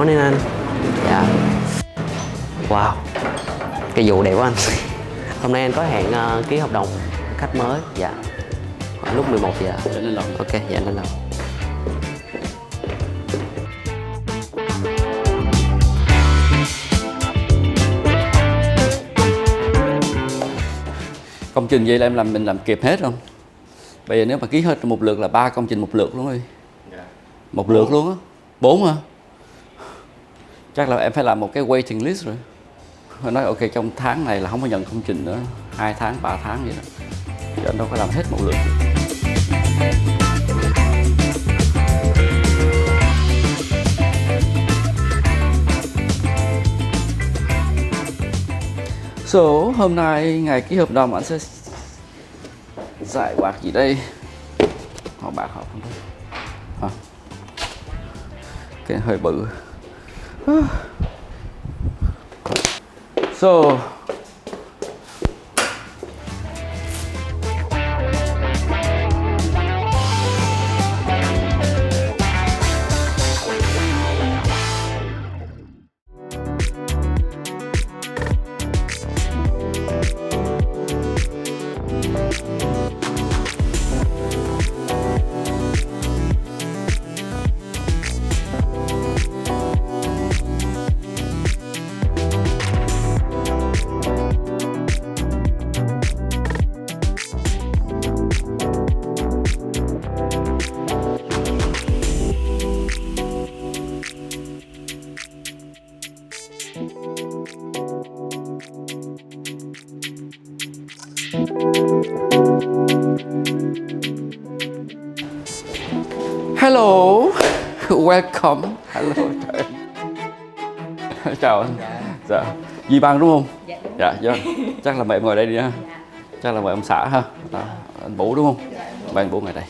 morning anh. Dạ. Wow, cái vụ đẹp quá anh. Hôm nay anh có hẹn ký hợp đồng khách mới. Dạ. Khoảng lúc 11 giờ. Để lên lầu. Ok, dạ lên lầu. Công trình vậy là mình làm kịp hết không? Bây giờ nếu mà ký hết một lượt là 3 công trình một lượt luôn rồi. Một lượt luôn á. 4 hả? Chắc là em phải làm một cái waiting list rồi. Họ nói ok trong tháng này là không có nhận công trình nữa, 2 tháng, 3 tháng vậy đó. Chứ anh đâu có làm hết một lượt. So, hôm nay ngày ký hợp đồng anh sẽ giải bạc gì đây? Họ bạc họ không thấy. Hả? Cái hơi bự. So, hello, welcome, hello, chào anh, dạ, Duy Băng đúng không? Dạ, dạ, chắc là mẹ em ngồi đây đi ha, chắc là mẹ ông xã ha, đó, anh Vũ đúng không? Mẹ anh Vũ ngồi đây.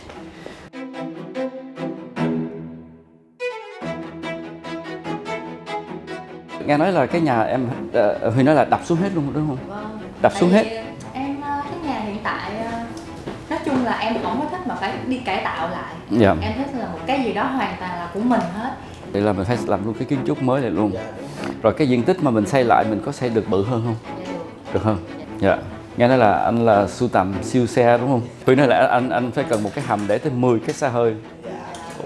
Nghe nói là cái nhà em Huy nói là đập xuống hết luôn đúng không? Vâng. Đập xuống hết. Em cái nhà hiện tại nói chung là em không có thích mà phải đi cải tạo lại. Dạ. Em thích là một cái gì đó hoàn toàn là của mình hết. Vậy là mình phải làm luôn cái kiến trúc mới này luôn. Rồi cái diện tích mà mình xây lại mình có xây được bự hơn không? Được hơn. Dạ. Nghe nói là anh là sưu tầm siêu xe đúng không? Huy nói là anh phải cần một cái hầm để tới 10 cái xe hơi.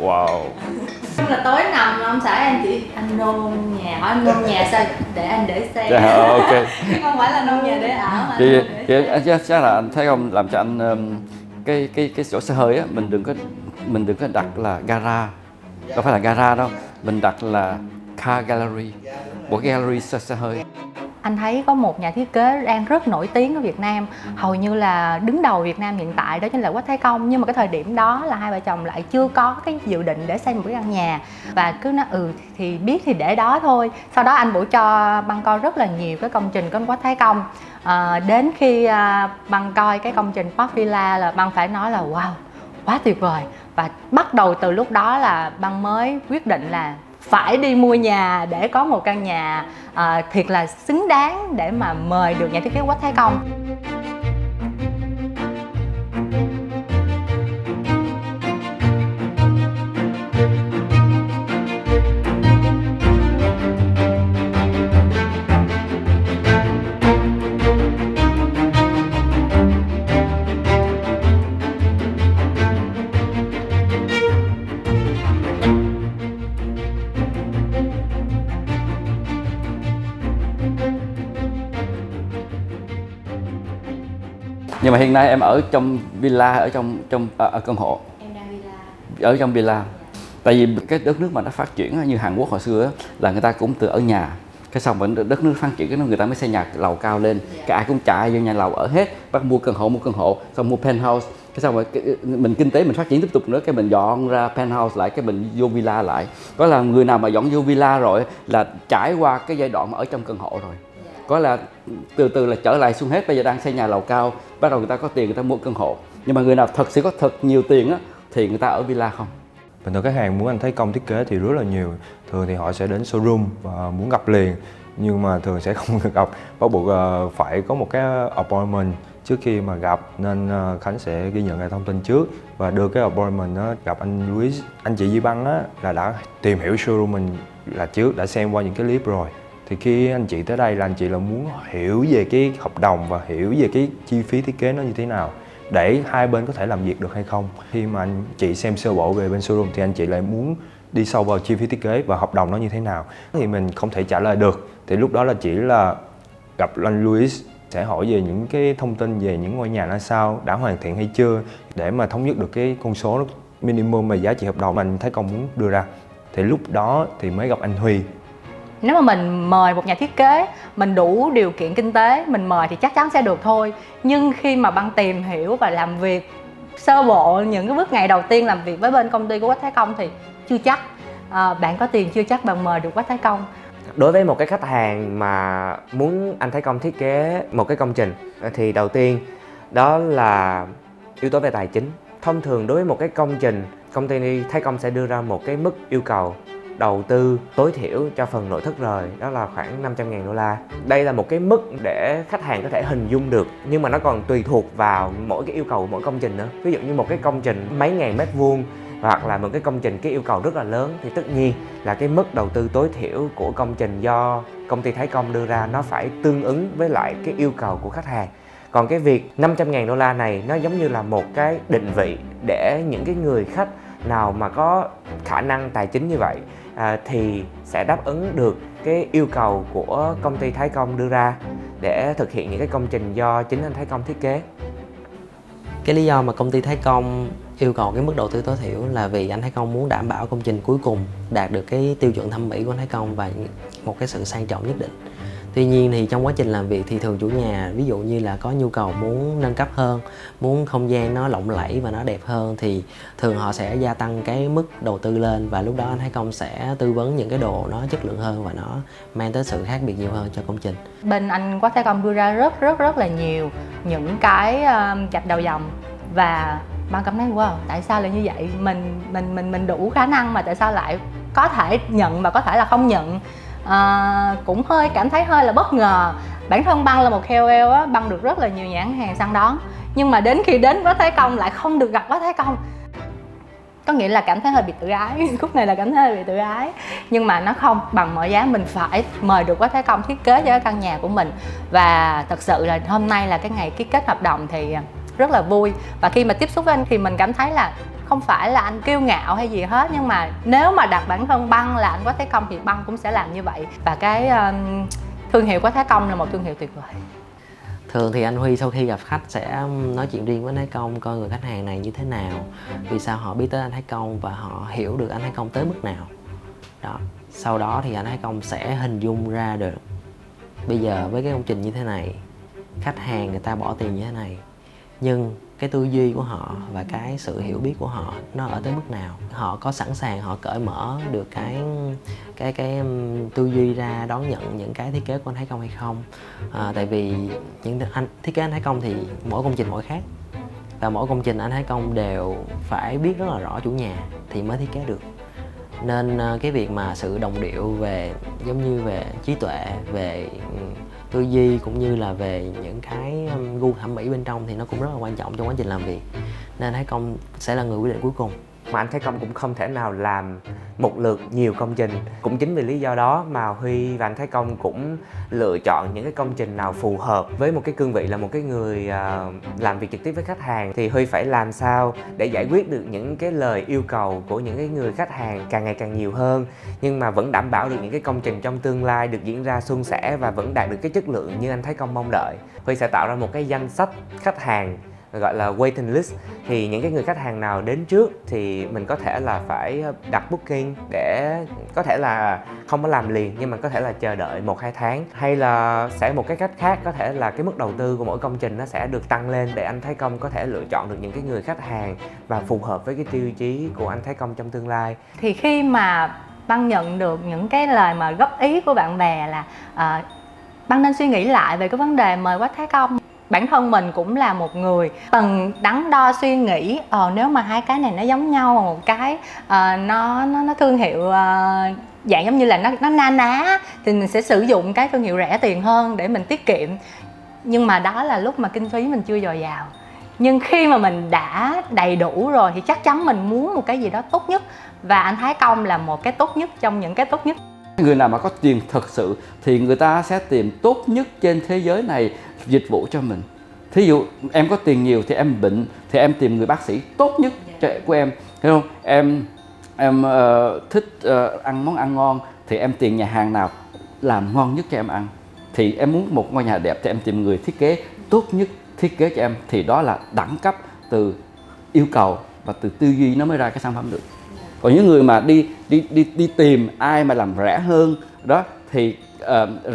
Wow. Nhưng là tối nằm ông xã em chỉ anh nôn nhà, hỏi anh nôn nhà sao để anh để xe. Dạ, ok. Không phải là nôn nhà để ở mà anh Vậy, nôn để xe. chắc là anh thấy không, làm cho anh cái chỗ xe hơi á, mình đừng có đặt là gara, đâu phải là gara đâu, mình đặt là car gallery, một cái gallery xe hơi. Anh thấy có một nhà thiết kế đang rất nổi tiếng ở Việt Nam, hầu như là đứng đầu Việt Nam hiện tại, đó chính là Quách Thái Công. Nhưng mà cái thời điểm đó là hai vợ chồng lại chưa có cái dự định để xây một cái căn nhà, và cứ nói thì biết thì để đó thôi. Sau đó anh Vũ cho Băng coi rất là nhiều cái công trình của Quách Thái Công. Đến khi Băng coi cái công trình Park Villa là Băng phải nói là wow, quá tuyệt vời. Và bắt đầu từ lúc đó là Băng mới quyết định là phải đi mua nhà để có một căn nhà thiệt là xứng đáng để mà mời được nhà thiết kế Quách Thái Công. Nhưng mà hiện nay em ở trong villa, ở trong căn hộ. Em đang villa. Ở trong villa. Tại vì cái đất nước mà nó phát triển như Hàn Quốc hồi xưa á, là người ta cũng từ ở nhà, cái xong rồi đất nước phát triển cái người ta mới xây nhà lầu cao lên, cái ai cũng chạy vô nhà lầu ở hết, bắt mua căn hộ, xong mua penthouse, cái xong rồi mình kinh tế mình phát triển tiếp tục nữa, cái mình dọn ra penthouse lại, cái mình vô villa lại. Có là người nào mà dọn vô villa rồi là trải qua cái giai đoạn mà ở trong căn hộ rồi, có là từ từ là trở lại xuống hết, bây giờ đang xây nhà lầu cao, bắt đầu người ta có tiền người ta mua căn hộ. Nhưng mà người nào thật sự có thật nhiều tiền á thì người ta ở villa không. Bình thường khách hàng muốn anh thấy công thiết kế thì rất là nhiều. Thường thì họ sẽ đến showroom và muốn gặp liền, nhưng mà thường sẽ không gặp, bắt buộc phải có một cái appointment trước khi mà gặp, nên Khánh sẽ ghi nhận lại thông tin trước và đưa cái appointment đó gặp anh Luis. Anh chị Duy Băng á là đã tìm hiểu showroom mình là trước đã xem qua những cái clip rồi. Thì khi anh chị tới đây là anh chị là muốn hiểu về cái hợp đồng và hiểu về cái chi phí thiết kế nó như thế nào để hai bên có thể làm việc được hay không. Khi mà anh chị xem sơ bộ về bên showroom thì anh chị lại muốn đi sâu vào chi phí thiết kế và hợp đồng nó như thế nào thì mình không thể trả lời được. Thì lúc đó là chỉ là gặp anh Louis sẽ hỏi về những cái thông tin về những ngôi nhà ra sao, đã hoàn thiện hay chưa, để mà thống nhất được cái con số minimum về giá trị hợp đồng mà anh Thái Công muốn đưa ra. Thì lúc đó thì mới gặp anh Huy. Nếu mà mình mời một nhà thiết kế, mình đủ điều kiện kinh tế, mình mời thì chắc chắn sẽ được thôi. Nhưng khi mà Băng tìm hiểu và làm việc sơ bộ những cái bước ngày đầu tiên làm việc với bên công ty của Quách Thái Công thì chưa chắc. Bạn có tiền chưa chắc bạn mời được Quách Thái Công. Đối với một cái khách hàng mà muốn anh Thái Công thiết kế một cái công trình thì đầu tiên đó là yếu tố về tài chính. Thông thường đối với một cái công trình, công ty Thái Công sẽ đưa ra một cái mức yêu cầu đầu tư tối thiểu cho phần nội thất rồi, đó là khoảng 500.000 đô la. Đây là một cái mức để khách hàng có thể hình dung được, nhưng mà nó còn tùy thuộc vào mỗi cái yêu cầu của mỗi công trình nữa. Ví dụ như một cái công trình mấy ngàn mét vuông hoặc là một cái công trình cái yêu cầu rất là lớn thì tất nhiên là cái mức đầu tư tối thiểu của công trình do công ty Thái Công đưa ra nó phải tương ứng với lại cái yêu cầu của khách hàng. Còn cái việc 500.000 đô la này nó giống như là một cái định vị để những cái người khách nào mà có khả năng tài chính như vậy thì sẽ đáp ứng được cái yêu cầu của công ty Thái Công đưa ra để thực hiện những cái công trình do chính anh Thái Công thiết kế. Cái lý do mà công ty Thái Công yêu cầu cái mức đầu tư tối thiểu là vì anh Thái Công muốn đảm bảo công trình cuối cùng đạt được cái tiêu chuẩn thẩm mỹ của anh Thái Công và một cái sự sang trọng nhất định. Tuy nhiên thì trong quá trình làm việc thì thường chủ nhà ví dụ như là có nhu cầu muốn nâng cấp hơn, muốn không gian nó lộng lẫy và nó đẹp hơn thì thường họ sẽ gia tăng cái mức đầu tư lên, và lúc đó anh Thái Công sẽ tư vấn những cái đồ nó chất lượng hơn và nó mang tới sự khác biệt nhiều hơn cho công trình. Bên anh Quách Thái Công đưa ra rất là nhiều những cái gạch đầu dòng và Băng cảm thấy wow, tại sao lại như vậy? Mình đủ khả năng mà tại sao lại có thể nhận và có thể là không nhận. Cũng hơi cảm thấy hơi là bất ngờ. Bản thân Băng là một KOL á, Băng được rất là nhiều nhãn hàng săn đón, nhưng mà đến khi đến Quách Thái Công lại không được gặp Quách Thái Công. Có nghĩa là cảm thấy hơi bị tự ái. Khúc này là cảm thấy hơi bị tự ái. Nhưng mà nó không, bằng mọi giá mình phải mời được Quách Thái Công thiết kế cho cái căn nhà của mình. Và thật sự là hôm nay là cái ngày ký kết hợp đồng thì rất là vui. Và khi mà tiếp xúc với anh thì mình cảm thấy là không phải là anh kiêu ngạo hay gì hết, nhưng mà nếu mà đặt bản thân Băng là anh Quách Thái Công thì Băng cũng sẽ làm như vậy. Và cái thương hiệu Quách Thái Công là một thương hiệu tuyệt vời. Thường thì anh Huy sau khi gặp khách sẽ nói chuyện riêng với anh Thái Công, coi người khách hàng này như thế nào, vì sao họ biết tới anh Thái Công và họ hiểu được anh Thái Công tới mức nào. Đó. Sau đó thì anh Thái Công sẽ hình dung ra được bây giờ với cái công trình như thế này, khách hàng người ta bỏ tiền như thế này, nhưng cái tư duy của họ và cái sự hiểu biết của họ nó ở tới mức nào, họ có sẵn sàng, họ cởi mở được cái tư duy ra đón nhận những cái thiết kế của anh Thái Công hay không. Tại vì những thiết kế anh Thái Công thì mỗi công trình mỗi khác, và mỗi công trình anh Thái Công đều phải biết rất là rõ chủ nhà thì mới thiết kế được. Nên cái việc mà sự đồng điệu về giống như về trí tuệ, về tư duy cũng như là về những cái gu thẩm mỹ bên trong thì nó cũng rất là quan trọng trong quá trình làm việc. Nên Thái Công sẽ là người quyết định cuối cùng. Mà anh Thái Công cũng không thể nào làm một lượt nhiều công trình. Cũng chính vì lý do đó mà Huy và anh Thái Công cũng lựa chọn những cái công trình nào phù hợp với một cái cương vị là một cái người làm việc trực tiếp với khách hàng. Thì Huy phải làm sao để giải quyết được những cái lời yêu cầu của những cái người khách hàng càng ngày càng nhiều hơn, nhưng mà vẫn đảm bảo được những cái công trình trong tương lai được diễn ra suôn sẻ và vẫn đạt được cái chất lượng như anh Thái Công mong đợi. Huy sẽ tạo ra một cái danh sách khách hàng gọi là waiting list, thì những cái người khách hàng nào đến trước thì mình có thể là phải đặt booking để có thể là không có làm liền, nhưng mà có thể là chờ đợi 1-2 tháng, hay là sẽ một cái cách khác có thể là cái mức đầu tư của mỗi công trình nó sẽ được tăng lên để anh Thái Công có thể lựa chọn được những cái người khách hàng và phù hợp với cái tiêu chí của anh Thái Công trong tương lai. Thì khi mà Băng nhận được những cái lời mà góp ý của bạn bè là Băng nên suy nghĩ lại về cái vấn đề mời Quách Thái Công. Bản thân mình cũng là một người từng đắn đo suy nghĩ nếu mà hai cái này nó giống nhau, một cái nó thương hiệu dạng giống như là nó na ná thì mình sẽ sử dụng cái thương hiệu rẻ tiền hơn để mình tiết kiệm. Nhưng mà đó là lúc mà kinh phí mình chưa dồi dào. Nhưng khi mà mình đã đầy đủ rồi thì chắc chắn mình muốn một cái gì đó tốt nhất, và anh Thái Công là một cái tốt nhất trong những cái tốt nhất. Người nào mà có tiền thật sự thì người ta sẽ tìm tốt nhất trên thế giới này dịch vụ cho mình. Thí dụ em có tiền nhiều thì em bệnh thì em tìm người bác sĩ tốt nhất của em, hiểu không? Em thích ăn món ăn ngon thì em tìm nhà hàng nào làm ngon nhất cho em ăn. Thì em muốn một ngôi nhà đẹp thì em tìm người thiết kế tốt nhất thiết kế cho em. Thì đó là đẳng cấp từ yêu cầu và từ tư duy nó mới ra cái sản phẩm được. Còn những người mà đi tìm ai mà làm rẻ hơn đó thì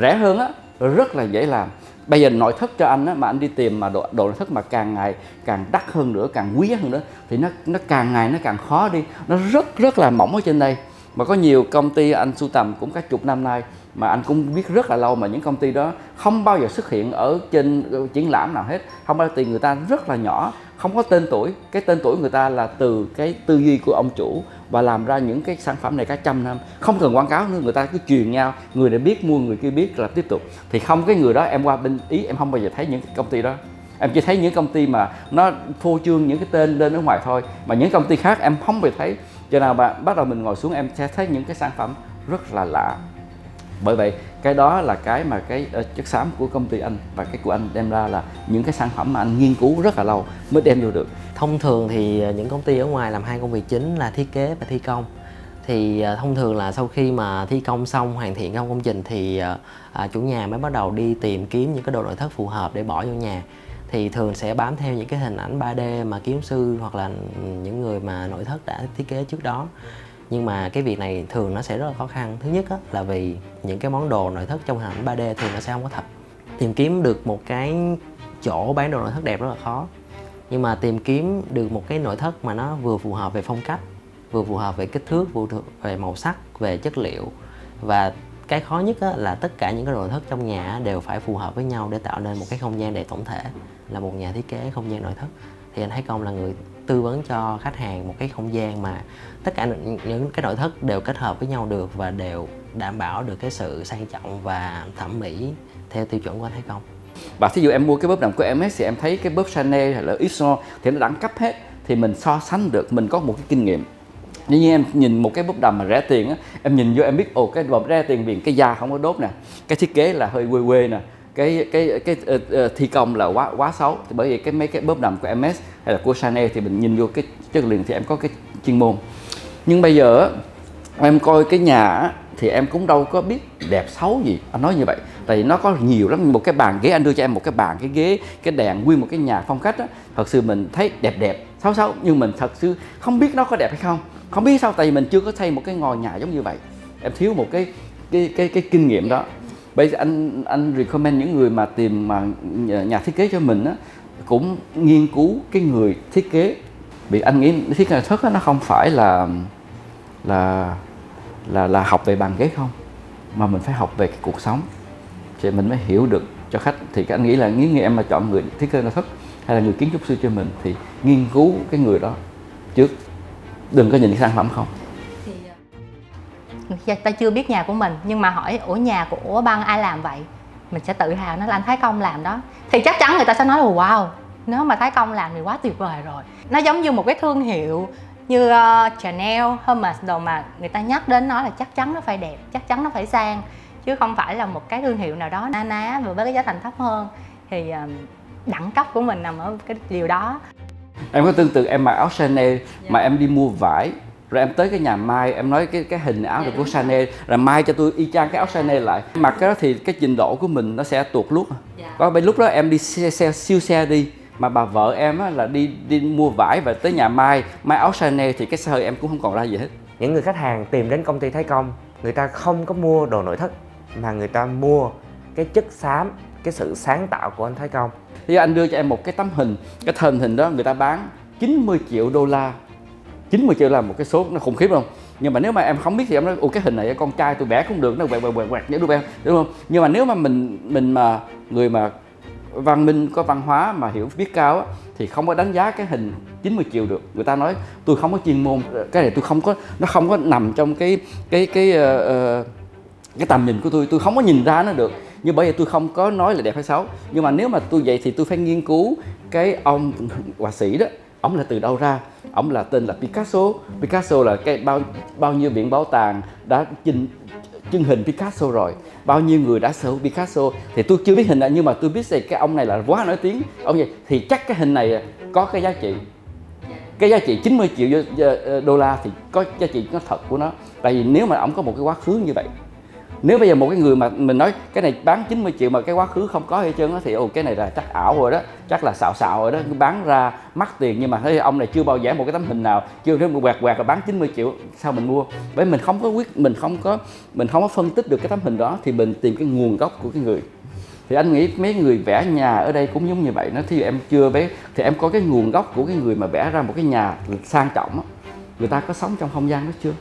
rẻ hơn á rất là dễ làm. Bây giờ nội thất cho anh á, mà anh đi tìm mà đồ nội thất mà càng ngày càng đắt hơn nữa, càng quý hơn nữa thì nó càng ngày nó càng khó đi, nó rất là mỏng ở trên đây. Mà có nhiều công ty anh sưu tầm cũng cả chục năm nay mà anh cũng biết rất là lâu, mà những công ty đó không bao giờ xuất hiện ở trên triển lãm nào hết, không bao giờ, tiền người ta rất là nhỏ, không có tên tuổi. Cái tên tuổi người ta là từ cái tư duy của ông chủ và làm ra những cái sản phẩm này cả trăm năm, không cần quảng cáo nữa, người ta cứ truyền nhau, người này biết mua, người kia biết là tiếp tục. Thì không cái người đó em qua bên Ý em không bao giờ thấy những cái công ty đó, em chỉ thấy những công ty mà nó phô trương những cái tên lên ở ngoài thôi, mà những công ty khác em không bao giờ thấy. Cho nào mà bắt đầu mình ngồi xuống em sẽ thấy những cái sản phẩm rất là lạ. Bởi vậy cái đó là cái mà cái chất xám của công ty anh và cái của anh đem ra là những cái sản phẩm mà anh nghiên cứu rất là lâu mới đem vô được. Thông thường thì những công ty ở ngoài làm hai công việc chính là thiết kế và thi công. Thì thông thường là sau khi mà thi công xong, hoàn thiện công trình thì chủ nhà mới bắt đầu đi tìm kiếm những cái đồ nội thất phù hợp để bỏ vô nhà. Thì thường sẽ bám theo những cái hình ảnh 3D mà kiến trúc sư hoặc là những người mà nội thất đã thiết kế trước đó. Nhưng mà cái việc này thường nó sẽ rất là khó khăn. Thứ nhất là vì những cái món đồ nội thất trong hình ảnh 3D thường nó sẽ không có thật. Tìm kiếm được một cái chỗ bán đồ nội thất đẹp rất là khó. Nhưng mà tìm kiếm được một cái nội thất mà nó vừa phù hợp về phong cách, vừa phù hợp về kích thước, vừa về màu sắc, về chất liệu. Và cái khó nhất là tất cả những cái đồ nội thất trong nhà đều phải phù hợp với nhau để tạo nên một cái không gian đẹp tổng thể. Là một nhà thiết kế không gian nội thất thì anh Thái Công là người tư vấn cho khách hàng một cái không gian mà tất cả những cái nội thất đều kết hợp với nhau được và đều đảm bảo được cái sự sang trọng và thẩm mỹ theo tiêu chuẩn của anh Thái Công. Và thí dụ em mua cái bóp đầm của MS thì em thấy cái bóp Chanel hay là Yves thì nó đẳng cấp hết, thì mình so sánh được, mình có một cái kinh nghiệm. Như em nhìn một cái bóp đầm mà rẻ tiền á, em nhìn vô em biết cái bóp rẻ tiền vì cái da không có đốt nè, cái thiết kế là hơi quê quê nè, cái thi công là quá xấu. Thì bởi vì mấy cái bóp đầm của MS hay là của Chanel thì mình nhìn vô cái chất lượng thì em có cái chuyên môn. Nhưng bây giờ em coi cái nhà thì em cũng đâu có biết đẹp xấu gì, anh nói như vậy. Tại vì nó có nhiều lắm, một cái bàn ghế, anh đưa cho em một cái bàn, cái ghế, cái đèn, nguyên một cái nhà phong cách á, thật sự mình thấy đẹp, xấu, nhưng mình thật sự không biết nó có đẹp hay không. Không biết sao, tại vì mình chưa có xây một cái ngôi nhà giống như vậy. Em thiếu một cái kinh nghiệm đó. Bây giờ anh recommend những người mà tìm mà nhà thiết kế cho mình á, cũng nghiên cứu cái người thiết kế. Vì anh nghĩ thiết kế nội thất nó không phải là học về bàn ghế không, mà mình phải học về cái cuộc sống thì mình mới hiểu được cho khách. Thì anh nghĩ là nếu như em mà chọn người thiết kế nội thất hay là người kiến trúc sư cho mình thì nghiên cứu cái người đó trước, đừng có nhìn cái sản phẩm không. Ta chưa biết nhà của mình nhưng mà hỏi ủa nhà của Băng ai làm vậy, mình sẽ tự hào nói là anh Thái Công làm đó, thì chắc chắn người ta sẽ nói là wow, nếu mà Thái Công làm thì quá tuyệt vời rồi. Nó giống như một cái thương hiệu như Chanel, Hermes đồ mà người ta nhắc đến nó là chắc chắn nó phải đẹp, chắc chắn nó phải sang, chứ không phải là một cái thương hiệu nào đó na ná và với cái giá thành thấp hơn. Thì đẳng cấp của mình nằm ở cái điều đó. Em có tương tự em mặc áo Chanel mà em đi mua vải rồi em tới cái nhà may em nói cái hình áo của Chanel rồi may cho tôi y chang cái áo Chanel lại, mặc cái đó thì cái trình độ của mình nó sẽ tuột lúc. Có bên lúc đó em đi siêu xe đi mà bà vợ em á, là đi mua vải và tới nhà may áo Chanel thì cái xe em cũng không còn ra gì hết. Những người khách hàng tìm đến công ty Thái Công, người ta không có mua đồ nội thất mà người ta mua cái chất xám, cái sự sáng tạo của anh Thái Công. Thì anh đưa cho em một cái tấm hình, cái tấm hình đó người ta bán 90 triệu đô la. 90 triệu là một cái số nó khủng khiếp không? Nhưng mà nếu mà em không biết thì em nói ồ cái hình này con trai tôi vẽ cũng được, nó quẹt nhớ đuôi em, đúng không? Nhưng mà nếu mà mình mà người mà văn minh có văn hóa mà hiểu biết cao á, thì không có đánh giá cái hình 90 triệu được. Người ta nói tôi không có chuyên môn, cái này tôi không có, nó không có nằm trong cái tầm nhìn của tôi không có nhìn ra nó được. Nhưng bởi vì tôi không có nói là đẹp hay xấu. Nhưng mà nếu mà tôi vậy thì tôi phải nghiên cứu cái ông họa sĩ đó, ông là từ đâu ra. Ông là tên là Picasso là cái bao nhiêu viện bảo tàng đã trưng hình Picasso rồi, bao nhiêu người đã sở hữu Picasso, thì tôi chưa biết hình này nhưng mà tôi biết là cái ông này là quá nổi tiếng, ông vậy thì chắc cái hình này có cái giá trị 90 triệu đô la thì có giá trị nó thật của nó. Tại vì nếu mà ông có một cái quá khứ như vậy, nếu bây giờ một cái người mà mình nói cái này bán 90 triệu mà cái quá khứ không có hết trơn á, thì cái này là chắc ảo rồi đó, chắc là xạo rồi đó, bán ra mắc tiền. Nhưng mà thấy ông này chưa bao giờ một cái tấm hình nào, chưa thấy một quẹt là bán 90 triệu, sao mình mua? Bởi mình không có mình không có phân tích được cái tấm hình đó, thì mình tìm cái nguồn gốc của cái người. Thì anh nghĩ mấy người vẽ nhà ở đây cũng giống như vậy. Nó thì em chưa biết thì em có cái nguồn gốc của cái người mà vẽ ra một cái nhà sang trọng á, người ta có sống trong không gian đó chưa?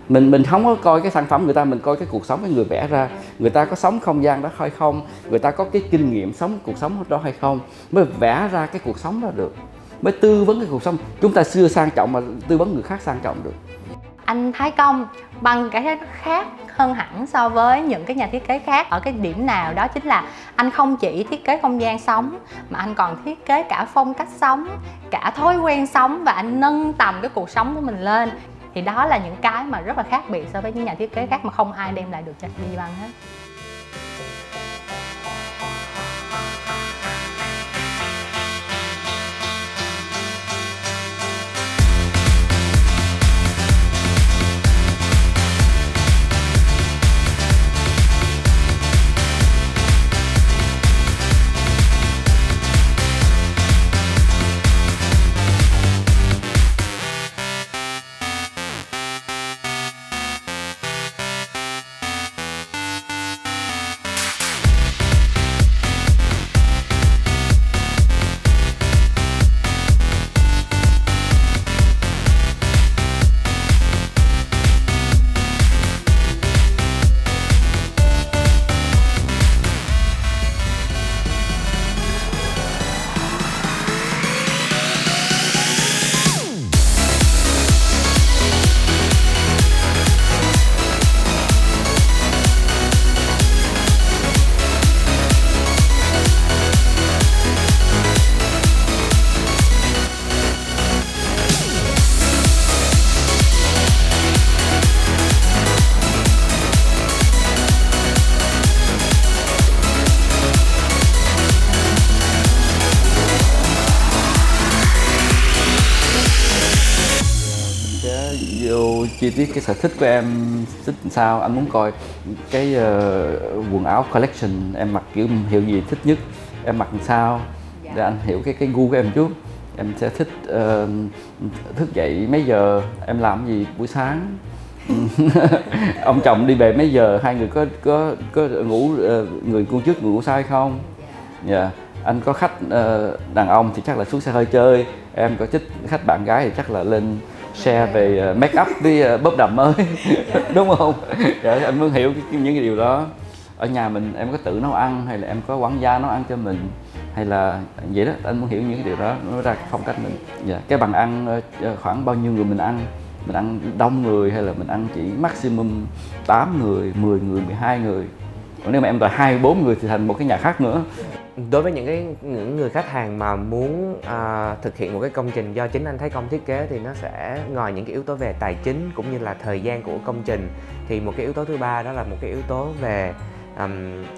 Mình không có coi cái sản phẩm người ta, mình coi cái cuộc sống cái người vẽ ra, người ta có sống không gian đó hay không, người ta có cái kinh nghiệm sống cuộc sống đó hay không, mới vẽ ra cái cuộc sống đó được, mới tư vấn cái cuộc sống. Chúng ta xưa sang trọng mà tư vấn người khác sang trọng được. Anh Thái Công bằng cái khác hơn hẳn so với những cái nhà thiết kế khác ở cái điểm nào đó, chính là anh không chỉ thiết kế không gian sống mà anh còn thiết kế cả phong cách sống, cả thói quen sống, và anh nâng tầm cái cuộc sống của mình lên. Thì đó là những cái mà rất là khác biệt so với những nhà thiết kế khác mà không ai đem lại được cho Divan hết. Chi tiết cái sở thích của em thích sao, anh muốn coi cái quần áo collection em mặc kiểu hiệu gì thích nhất, em mặc làm sao để anh hiểu cái gu của em chút. Em sẽ thích thức dậy mấy giờ, em làm gì buổi sáng ông chồng đi về mấy giờ, hai người có ngủ người cu trước ngủ sau hay không. Anh có khách đàn ông thì chắc là xuống xe hơi chơi, em có thích khách bạn gái thì chắc là lên share về make up với bóp đầm mới đúng không? Anh muốn hiểu những cái điều đó. Ở nhà mình em có tự nấu ăn hay là em có quản gia nấu ăn cho mình hay là vậy đó, anh muốn hiểu những cái điều đó nó ra cái phong cách mình. Cái bàn ăn khoảng bao nhiêu người mình ăn đông người hay là mình ăn chỉ maximum 8 người, 10 người, 12 người. Còn nếu mà em là 24 người thì thành một cái nhà khác nữa. Đối với những người khách hàng mà muốn thực hiện một cái công trình do chính anh Thái Công thiết kế thì nó sẽ ngoài những cái yếu tố về tài chính cũng như là thời gian của công trình, thì một cái yếu tố thứ ba đó là một cái yếu tố về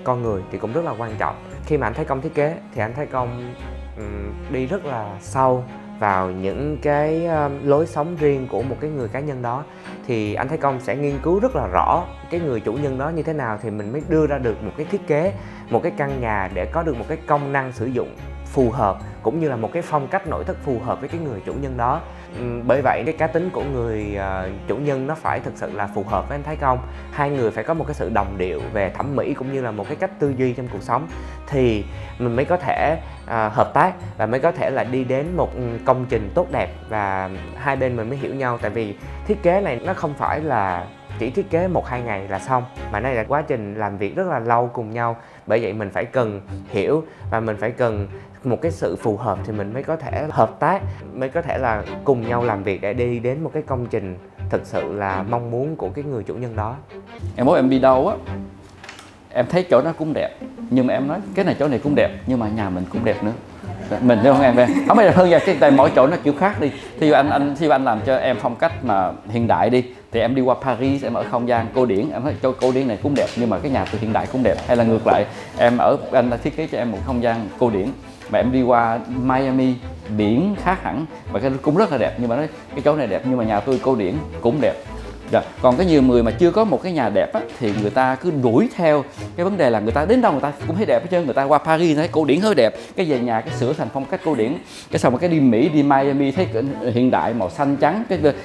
con người thì cũng rất là quan trọng. Khi mà anh Thái Công thiết kế thì anh Thái Công đi rất là sâu vào những cái lối sống riêng của một cái người cá nhân đó, thì anh Thái Công sẽ nghiên cứu rất là rõ cái người chủ nhân đó như thế nào thì mình mới đưa ra được một cái thiết kế, một cái căn nhà để có được một cái công năng sử dụng phù hợp cũng như là một cái phong cách nội thất phù hợp với cái người chủ nhân đó. Bởi vậy cái cá tính của người chủ nhân nó phải thực sự là phù hợp với anh Thái Công. Hai người phải có một cái sự đồng điệu về thẩm mỹ cũng như là một cái cách tư duy trong cuộc sống thì mình mới có thể hợp tác và mới có thể là đi đến một công trình tốt đẹp và hai bên mình mới hiểu nhau. Tại vì thiết kế này nó không phải là chỉ thiết kế 1-2 ngày là xong, mà đây là quá trình làm việc rất là lâu cùng nhau. Bởi vậy mình phải cần hiểu và mình phải cần một cái sự phù hợp thì mình mới có thể hợp tác, mới có thể là cùng nhau làm việc để đi đến một cái công trình thực sự là mong muốn của cái người chủ nhân đó. Em mỗi em đi đâu á, em thấy chỗ nó cũng đẹp, nhưng mà em nói cái này chỗ này cũng đẹp, nhưng mà nhà mình cũng đẹp nữa. Mình thấy không em? Không phải đẹp hơn vậy, tại mỗi chỗ nó kiểu khác đi. Thí dụ anh làm cho em phong cách mà hiện đại đi, Thì em đi qua Paris, em ở không gian cổ điển, em thấy cổ điển này cũng đẹp nhưng mà cái nhà từ hiện đại cũng đẹp. Hay là ngược lại, anh đã thiết kế cho em một không gian cổ điển mà em đi qua Miami, biển khác hẳn và cái cũng rất là đẹp, nhưng mà nói cái chỗ này đẹp nhưng mà nhà tôi cổ điển cũng đẹp. Còn có nhiều người mà chưa có một cái nhà đẹp á, thì người ta cứ đuổi theo cái vấn đề là người ta đến đâu người ta cũng thấy đẹp hết trơn. Người ta qua Paris thấy cổ điển hơi đẹp, cái về nhà cái sửa thành phong cách cổ điển, cái xong rồi cái đi Mỹ, đi Miami thấy hiện đại màu xanh trắng,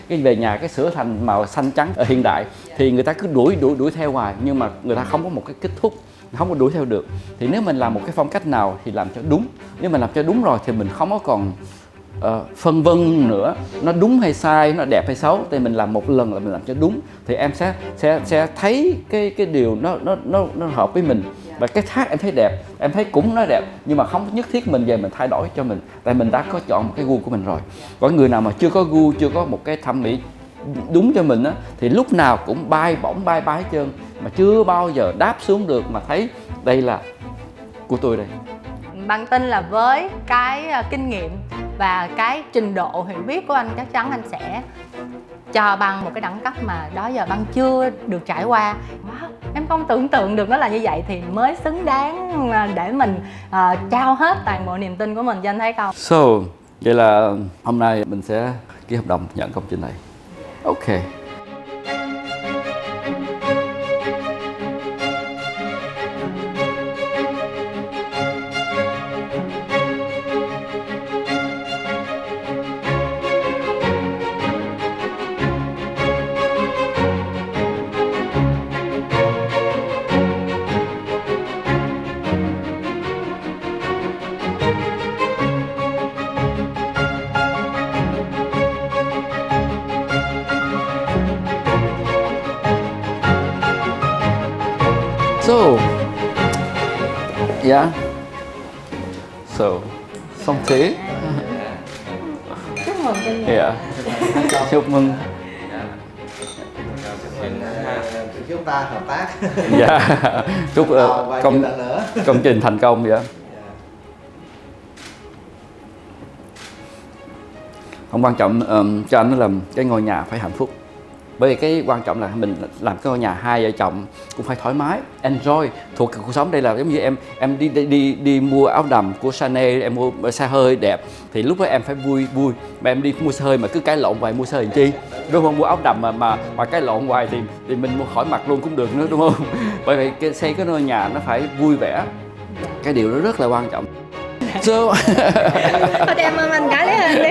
cái về nhà cái sửa thành màu xanh trắng ở hiện đại. Thì người ta cứ đuổi theo hoài nhưng mà người ta không có một cái kết thúc, không có đuổi theo được. Thì nếu mình làm một cái phong cách nào thì làm cho đúng, nếu mình làm cho đúng rồi thì mình không có còn phân vân nữa, nó đúng hay sai, nó đẹp hay xấu. Thì mình làm một lần là mình làm cho đúng thì em sẽ thấy cái điều nó hợp với mình. Và cái khác em thấy đẹp, em thấy cũng nó đẹp nhưng mà không nhất thiết mình về mình thay đổi cho mình, tại mình đã có chọn một cái gu của mình rồi. Còn người nào mà chưa có gu, chưa có một cái thẩm mỹ đúng cho mình á, thì lúc nào cũng bay bổng bay hết trơn mà chưa bao giờ đáp xuống được mà thấy đây là của tôi đây. Bằng tin là với cái kinh nghiệm và cái trình độ hiểu biết của anh, chắc chắn anh sẽ cho Băng một cái đẳng cấp mà đó giờ Băng chưa được trải qua. Wow, em không tưởng tượng được nó là như vậy thì mới xứng đáng để mình trao hết toàn bộ niềm tin của mình cho anh Thái Công. So, vậy là hôm nay mình sẽ ký hợp đồng nhận công trình này. Ok. So, yeah. So, xong thế. Chúc mừng cho nhà. Yeah. Chúc mừng. Chúng ta hợp tác. Dạ. Chúc công trình thành công vậy. Không quan trọng cho anh là cái ngôi nhà phải hạnh phúc. Bởi vì cái quan trọng là mình làm cái ngôi nhà hai vợ chồng cũng phải thoải mái, enjoy, thuộc cuộc sống. Đây là giống như em đi mua áo đầm của Chanel, em mua xe hơi đẹp thì lúc đó em phải vui, mà em đi mua xe hơi mà cứ cãi lộn hoài mua xe hơi làm chi, đúng không? Mua áo đầm mà cãi lộn hoài thì mình mua khỏi mặt luôn cũng được nữa, đúng không? Bởi vậy xây cái ngôi nhà nó phải vui vẻ, cái điều đó rất là quan trọng. So Thôi em ơn anh cái lấy hình đi.